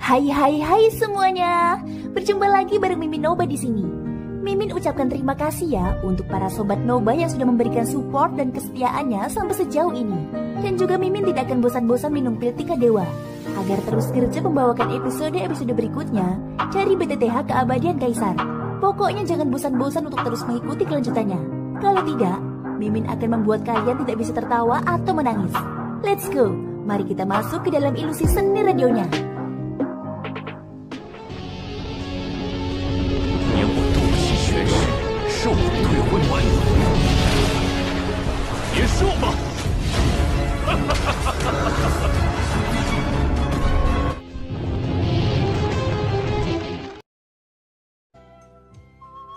Hai semuanya. Berjumpa lagi bareng Mimin Noba di sini. Mimin ucapkan terima kasih ya untuk para sobat Noba yang sudah memberikan support dan kesetiaannya sampai sejauh ini. Dan juga Mimin tidak akan bosan-bosan minum pil Tika Dewa agar terus kerja membawakan episode-episode berikutnya dari BTTH Keabadian Kaisar. Pokoknya jangan bosan-bosan untuk terus mengikuti kelanjutannya. Kalau tidak, Mimin akan membuat kalian tidak bisa tertawa atau menangis. Let's go, mari kita masuk ke dalam ilusi seni radionya.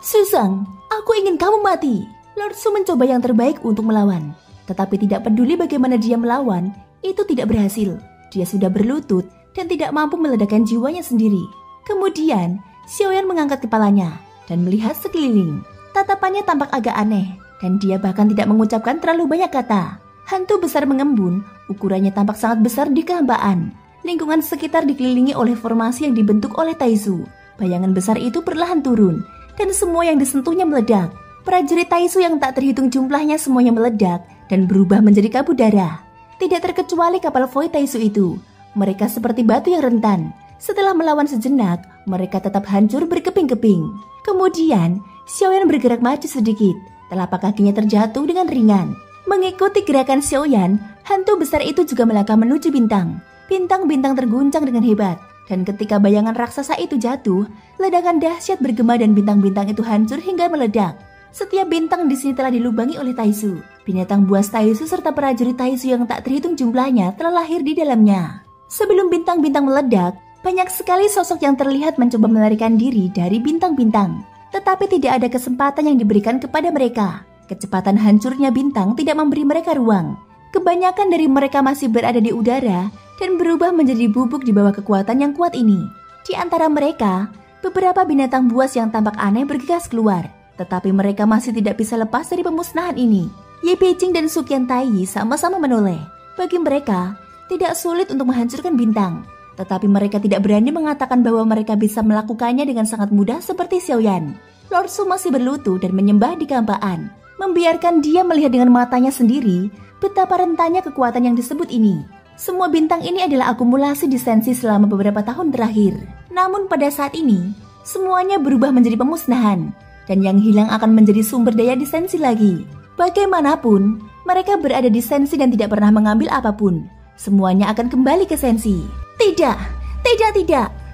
Susang, aku ingin kamu mati. Lord Su mencoba yang terbaik untuk melawan. Tetapi tidak peduli bagaimana dia melawan, itu tidak berhasil. Dia sudah berlutut dan tidak mampu meledakkan jiwanya sendiri. Kemudian, Xiaoyan mengangkat kepalanya dan melihat sekeliling. Tatapannya tampak agak aneh, dan dia bahkan tidak mengucapkan terlalu banyak kata. Hantu besar mengembun, ukurannya tampak sangat besar di kehampaan. Lingkungan sekitar dikelilingi oleh formasi yang dibentuk oleh Taizu. Bayangan besar itu perlahan turun, dan semua yang disentuhnya meledak. Prajurit Taizu yang tak terhitung jumlahnya semuanya meledak dan berubah menjadi kabut darah. Tidak terkecuali kapal Void Taizu itu. Mereka seperti batu yang rentan. Setelah melawan sejenak, mereka tetap hancur berkeping-keping. Kemudian, Xiaoyan bergerak maju sedikit. Telapak kakinya terjatuh dengan ringan. Mengikuti gerakan Xiaoyan, hantu besar itu juga melangkah menuju bintang. Bintang-bintang terguncang dengan hebat. Dan ketika bayangan raksasa itu jatuh, ledakan dahsyat bergema dan bintang-bintang itu hancur hingga meledak. Setiap bintang di sini telah dilubangi oleh Taizu. Binatang buas Taizu serta prajurit Taizu yang tak terhitung jumlahnya telah lahir di dalamnya. Sebelum bintang-bintang meledak, banyak sekali sosok yang terlihat mencoba melarikan diri dari bintang-bintang. Tetapi tidak ada kesempatan yang diberikan kepada mereka. Kecepatan hancurnya bintang tidak memberi mereka ruang. Kebanyakan dari mereka masih berada di udara dan berubah menjadi bubuk di bawah kekuatan yang kuat ini. Di antara mereka, beberapa binatang buas yang tampak aneh bergegas keluar. Tetapi mereka masih tidak bisa lepas dari pemusnahan ini. Ye Beijing dan Su Qiantai sama-sama menoleh. Bagi mereka, tidak sulit untuk menghancurkan bintang. Tetapi mereka tidak berani mengatakan bahwa mereka bisa melakukannya dengan sangat mudah seperti Xiaoyan. Lord Su masih berlutut dan menyembah di kehampaan. Membiarkan dia melihat dengan matanya sendiri betapa rentannya kekuatan yang disebut ini. Semua bintang ini adalah akumulasi disensi selama beberapa tahun terakhir. Namun pada saat ini, semuanya berubah menjadi pemusnahan. Dan yang hilang akan menjadi sumber daya disensi lagi. Bagaimanapun, mereka berada di sensi dan tidak pernah mengambil apapun. Semuanya akan kembali ke sensi. Tidak.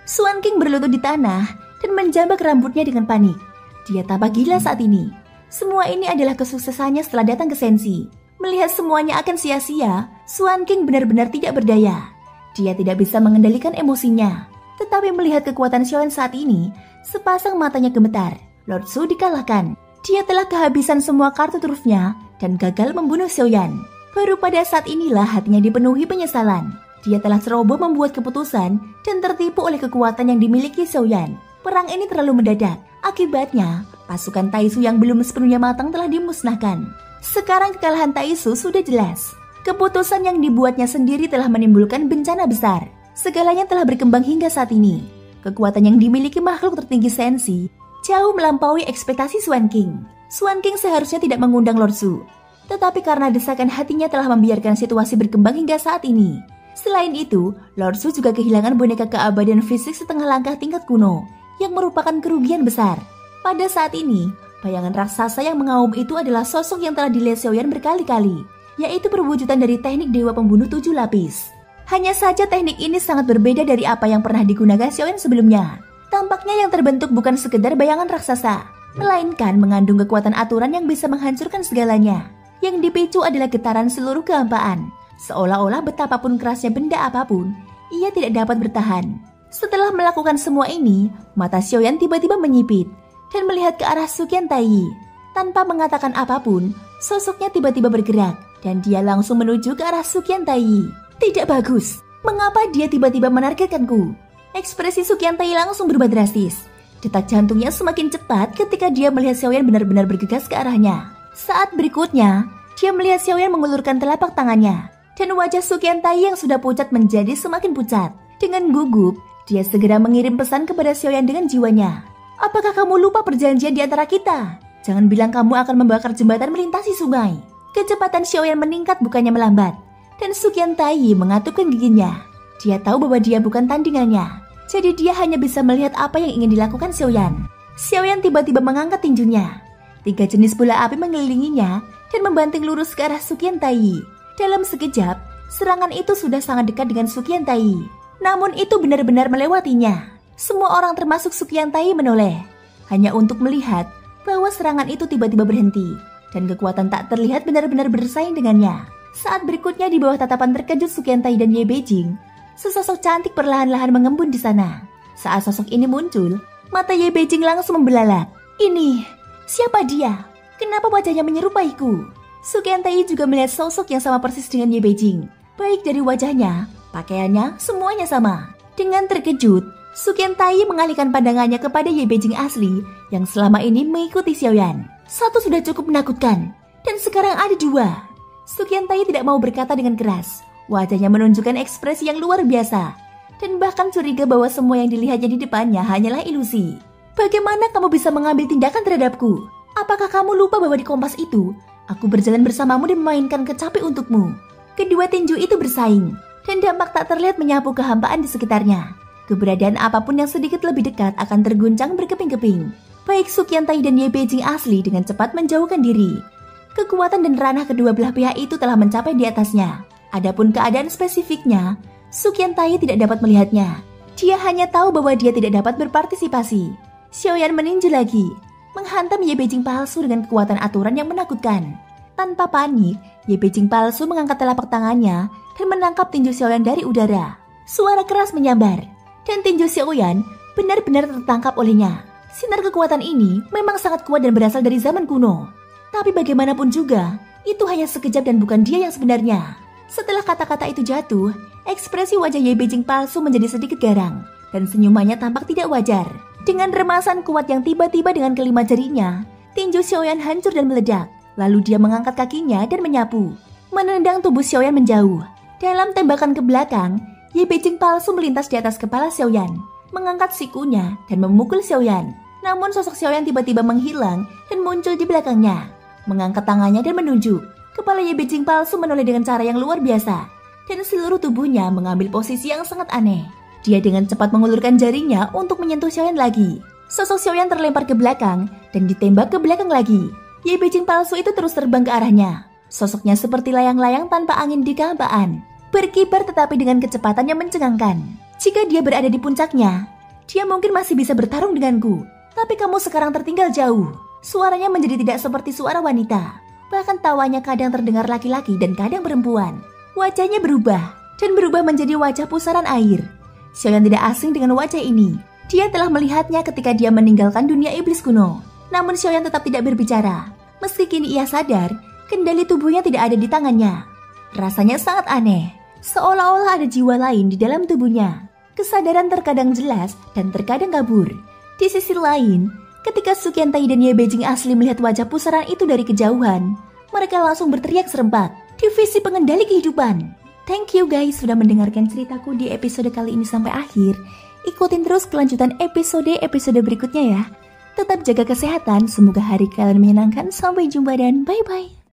Xuan King berlutut di tanah dan menjambak rambutnya dengan panik. Dia tampak gila saat ini. Semua ini adalah kesuksesannya setelah datang ke sensi. Melihat semuanya akan sia-sia, Xuan King benar-benar tidak berdaya. Dia tidak bisa mengendalikan emosinya. Tetapi melihat kekuatan Xiaoyan saat ini, sepasang matanya gemetar. Lord Su dikalahkan. Dia telah kehabisan semua kartu trufnya dan gagal membunuh Xiaoyan. Baru pada saat inilah hatinya dipenuhi penyesalan. Dia telah ceroboh membuat keputusan dan tertipu oleh kekuatan yang dimiliki Xiaoyan. Perang ini terlalu mendadak. Akibatnya, pasukan Taizu yang belum sepenuhnya matang telah dimusnahkan. Sekarang kekalahan Taizu sudah jelas. Keputusan yang dibuatnya sendiri telah menimbulkan bencana besar. Segalanya telah berkembang hingga saat ini. Kekuatan yang dimiliki makhluk tertinggi sensi jauh melampaui ekspektasi Xuan King. Xuan King seharusnya tidak mengundang Lord Su. Tetapi karena desakan hatinya telah membiarkan situasi berkembang hingga saat ini. Selain itu, Lord Su juga kehilangan boneka keabadian fisik setengah langkah tingkat kuno, yang merupakan kerugian besar. Pada saat ini, bayangan raksasa yang mengaum itu adalah sosok yang telah dilihat Xiaoyan berkali-kali, yaitu perwujudan dari teknik Dewa Pembunuh 7 lapis. Hanya saja teknik ini sangat berbeda dari apa yang pernah digunakan Xiaoyan sebelumnya. Tampaknya yang terbentuk bukan sekedar bayangan raksasa, melainkan mengandung kekuatan aturan yang bisa menghancurkan segalanya. Yang dipicu adalah getaran seluruh kehampaan. Seolah-olah betapapun kerasnya benda apapun, ia tidak dapat bertahan. Setelah melakukan semua ini, mata Xiaoyan tiba-tiba menyipit dan melihat ke arah Su Qiantai. Tanpa mengatakan apapun, sosoknya tiba-tiba bergerak dan dia langsung menuju ke arah Su Qiantai. Tidak bagus. Mengapa dia tiba-tiba menargetkanku? Ekspresi Su Qiantai langsung berubah drastis. Detak jantungnya semakin cepat ketika dia melihat Xiaoyan benar-benar bergegas ke arahnya. Saat berikutnya, dia melihat Xiaoyan mengulurkan telapak tangannya. Dan wajah Su Qiantai yang sudah pucat menjadi semakin pucat. Dengan gugup, Dia segera mengirim pesan kepada Xiaoyan dengan jiwanya. Apakah kamu lupa perjanjian di antara kita? Jangan bilang kamu akan membakar jembatan melintasi sungai. Kecepatan Xiaoyan meningkat bukannya melambat. Dan Suqian Taiyi mengatupkan giginya. Dia tahu bahwa dia bukan tandingannya. Jadi dia hanya bisa melihat apa yang ingin dilakukan Xiaoyan. Xiaoyan tiba-tiba mengangkat tinjunya. 3 jenis bola api mengelilinginya dan membanting lurus ke arah Suqian Taiyi. Dalam sekejap, serangan itu sudah sangat dekat dengan Suqian Taiyi. Namun itu benar-benar melewatinya. Semua orang termasuk Suqian Taiyi menoleh. Hanya untuk melihat bahwa serangan itu tiba-tiba berhenti. Dan kekuatan tak terlihat benar-benar bersaing dengannya. Saat berikutnya di bawah tatapan terkejut Suqian Taiyi dan Ye Beijing, sesosok cantik perlahan-lahan mengembun di sana. Saat sosok ini muncul, mata Ye Beijing langsung membelalak. Ini, siapa dia? Kenapa wajahnya menyerupaiku? Suqian Taiyi juga melihat sosok yang sama persis dengan Ye Beijing. Baik dari wajahnya, pakaiannya, semuanya sama. Dengan terkejut, Suqian Taiyi mengalihkan pandangannya kepada Ye Beijing asli yang selama ini mengikuti Xiaoyan. Satu sudah cukup menakutkan, dan sekarang ada 2. Suqian Taiyi tidak mau berkata dengan keras. Wajahnya menunjukkan ekspresi yang luar biasa, dan bahkan curiga bahwa semua yang dilihatnya di depannya hanyalah ilusi. Bagaimana kamu bisa mengambil tindakan terhadapku? Apakah kamu lupa bahwa di Kompas itu, aku berjalan bersamamu dan memainkan kecapi untukmu? Kedua tinju itu bersaing, dan dampak tak terlihat menyapu kehampaan di sekitarnya. Keberadaan apapun yang sedikit lebih dekat akan terguncang berkeping-keping. Baik Suqian Taiyi dan Ye Beijing asli dengan cepat menjauhkan diri. Kekuatan dan ranah kedua belah pihak itu telah mencapai di atasnya. Adapun keadaan spesifiknya, Suqian Taiyi tidak dapat melihatnya. Dia hanya tahu bahwa dia tidak dapat berpartisipasi. Xiaoyan meninju lagi, menghantam Ye Beijing palsu dengan kekuatan aturan yang menakutkan. Tanpa panik, Ye Beijing palsu mengangkat telapak tangannya dan menangkap tinju Xiaoyan dari udara. Suara keras menyambar, dan tinju Xiaoyan benar-benar tertangkap olehnya. Sinar kekuatan ini memang sangat kuat dan berasal dari zaman kuno. Tapi bagaimanapun juga, itu hanya sekejap dan bukan dia yang sebenarnya. Setelah kata-kata itu jatuh, ekspresi wajah Ye Beijing palsu menjadi sedikit garang, dan senyumannya tampak tidak wajar. Dengan remasan kuat yang tiba-tiba dengan kelima jarinya, tinju Xiaoyan hancur dan meledak. Lalu dia mengangkat kakinya dan menyapu, menendang tubuh Xiaoyan menjauh. Dalam tembakan ke belakang, Ye Beijing palsu melintas di atas kepala Xiaoyan, mengangkat sikunya dan memukul Xiaoyan. Namun sosok Xiaoyan tiba-tiba menghilang dan muncul di belakangnya, mengangkat tangannya dan menunjuk. Kepala Ye Beijing palsu menoleh dengan cara yang luar biasa, dan seluruh tubuhnya mengambil posisi yang sangat aneh. Dia dengan cepat mengulurkan jarinya untuk menyentuh Xiaoyan lagi. Sosok Xiaoyan terlempar ke belakang dan ditembak ke belakang lagi. Ye Beijing palsu itu terus terbang ke arahnya. Sosoknya seperti layang-layang tanpa angin di kehampaan, berkibar tetapi dengan kecepatan yang mencengangkan. Jika dia berada di puncaknya, dia mungkin masih bisa bertarung denganku. Tapi kamu sekarang tertinggal jauh. Suaranya menjadi tidak seperti suara wanita. Bahkan tawanya kadang terdengar laki-laki dan kadang perempuan. Wajahnya berubah dan berubah menjadi wajah pusaran air. Xiaoyan tidak asing dengan wajah ini. Dia telah melihatnya ketika dia meninggalkan dunia iblis kuno. Namun Xiaoyan tetap tidak berbicara. Meski kini ia sadar, kendali tubuhnya tidak ada di tangannya. Rasanya sangat aneh. Seolah-olah ada jiwa lain di dalam tubuhnya. Kesadaran terkadang jelas dan terkadang kabur. Di sisi lain, ketika Suqian Taiyi dan Ye Beijing asli melihat wajah pusaran itu dari kejauhan, mereka langsung berteriak serempak, "Divisi pengendali kehidupan!" Thank you guys sudah mendengarkan ceritaku di episode kali ini sampai akhir. Ikutin terus kelanjutan episode berikutnya ya. Tetap jaga kesehatan, semoga hari kalian menyenangkan. Sampai jumpa dan bye-bye.